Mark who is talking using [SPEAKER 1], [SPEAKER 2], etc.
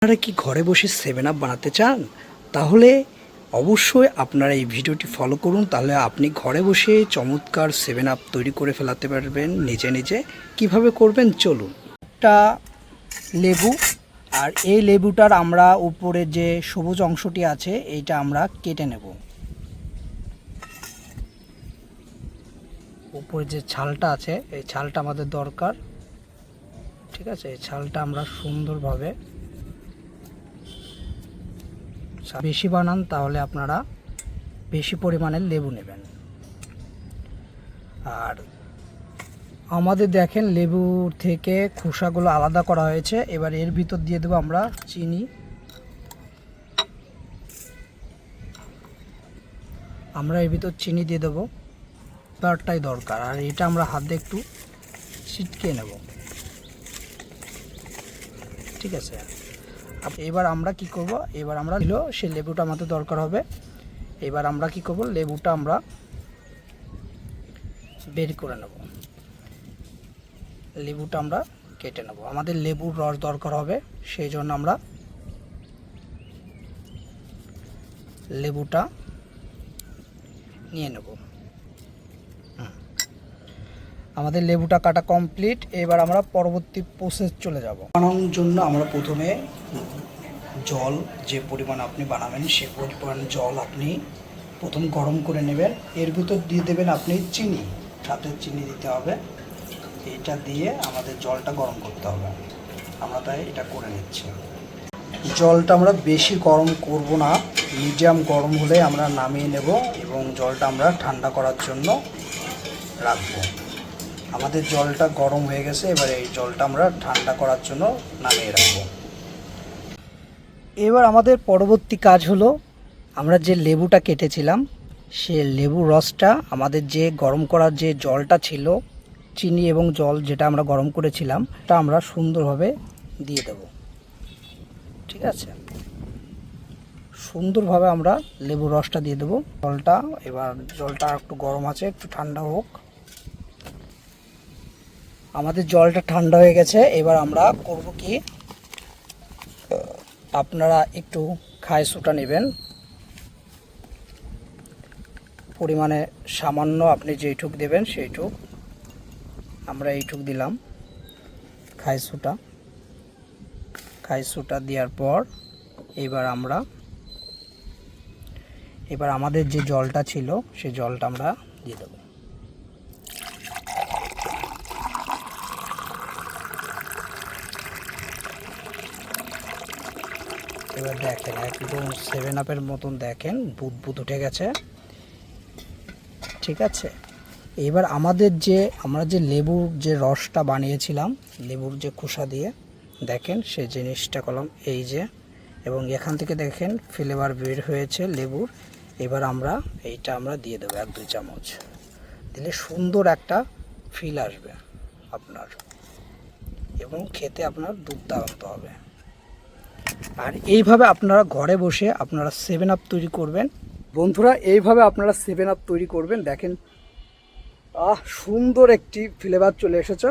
[SPEAKER 1] আপনারা কি ঘরে বসে 7 আপ বানাতে চান? তাহলে অবশ্যই আপনারা এই ভিডিওটি ফলো করুন। তাহলে আপনি ঘরে বসে চমৎকার 7 আপ তৈরি করে ফেলাতে পারবেন নিজে নিজে। কিভাবে করবেন চলুন। একটা লেবু, আর এই লেবুটার আমরা উপরে যে সবুজ অংশটি আছে এইটা আমরা কেটে নেব। উপরে যে ছালটা আছে এই ছালটা আমাদের দরকার, ঠিক আছে? এই ছালটা আমরা সুন্দরভাবে, বেশি বানান তাহলে আপনারা বেশি পরিমাণের লেবু নেবেন। আর আমাদের দেখেন লেবুর থেকে খোসাগুলো আলাদা করা হয়েছে। এবার এর ভিতর দিয়ে দেবো আমরা চিনি। আমরা এর ভিতর চিনি দিয়ে দেবো, ব্যাপারটাই দরকার। আর এটা আমরা হাত দিয়ে একটু ছিটকে নেব, ঠিক আছে? এবার আমরা কি করব, এবার আমরা সে লেবুটা আমাদের দরকার হবে। এবার আমরা কি করব, লেবুটা আমরা বের করে নেব, লেবুটা আমরা কেটে নেব। আমাদের লেবুর রস দরকার হবে, সেই জন্য আমরা লেবুটা নিয়ে নেব। আমাদের লেবুটা কাটা কমপ্লিট। এবার আমরা পরবর্তী প্রসেস চলে যাব। বানানোর জন্য আমরা প্রথমে জল, যে পরিমাণ আপনি বানাবেন সে পরিমাণ জল আপনি প্রথম গরম করে নেবেন। এর ভিতর দিয়ে দেবেন আপনি চিনি, সাথে চিনি দিতে হবে। এটা দিয়ে আমাদের জলটা গরম করতে হবে। আমরা তাই এটা করে নিচ্ছি। জলটা আমরা বেশি গরম করব না, মিডিয়াম গরম হলে আমরা নামিয়ে নেব এবং জলটা আমরা ঠান্ডা করার জন্য রাখবো। আমাদের জলটা গরম হয়ে গেছে, এবার এই জলটা আমরা ঠান্ডা করার জন্য নামিয়ে রাখবো। এবার আমাদের পরবর্তী কাজ হলো, আমরা যে লেবুটা কেটেছিলাম সে লেবুর রসটা আমাদের যে গরম করার যে জলটা ছিল, চিনি এবং জল যেটা আমরা গরম করেছিলাম, তা আমরা সুন্দরভাবে দিয়ে দেব, ঠিক আছে? সুন্দরভাবে আমরা লেবুর রসটা দিয়ে দেবো জলটা। এবার জলটা একটু গরম আছে, একটু ঠান্ডা হোক। আমাদের জলটা ঠান্ডা হয়ে গেছে। এবার আমরা করব কি, আপনারা একটু খায় সোডা নেবেন, পরিমাণে সামান্য আপনি যেইটুক দেবেন সেইটুক। আমরা এইটুক দিলাম খায় সোডা দেওয়ার পর এবার আমাদের যে জলটা ছিল সেই জলটা আমরা দিয়ে দেবো। এবার দেখেন একদম 7 আপের মতন দেখেন বুদবুদ উঠে গেছে, ঠিক আছে? এবার আমরা যে লেবুর যে রসটা বানিয়েছিলাম লেবুর যে খোসা দিয়ে, দেখেন সেই জিনিসটা করলাম এই যে, এবং এখান থেকে দেখেন ফ্লেভার বের হয়েছে লেবুর। এবার আমরা এইটা আমরা দিয়ে দেবো 1-2 চামচ দিলে সুন্দর একটা ফিল আসবে আপনার, এবং খেতে আপনার দুর্দান্ত হবে। আর এইভাবে আপনারা ঘরে বসে আপনারা 7 আপ তৈরি করবেন বন্ধুরা। এইভাবে আপনারা 7 আপ তৈরি করবেন। দেখেন সুন্দর একটি ফ্লেভার চলে এসেছে।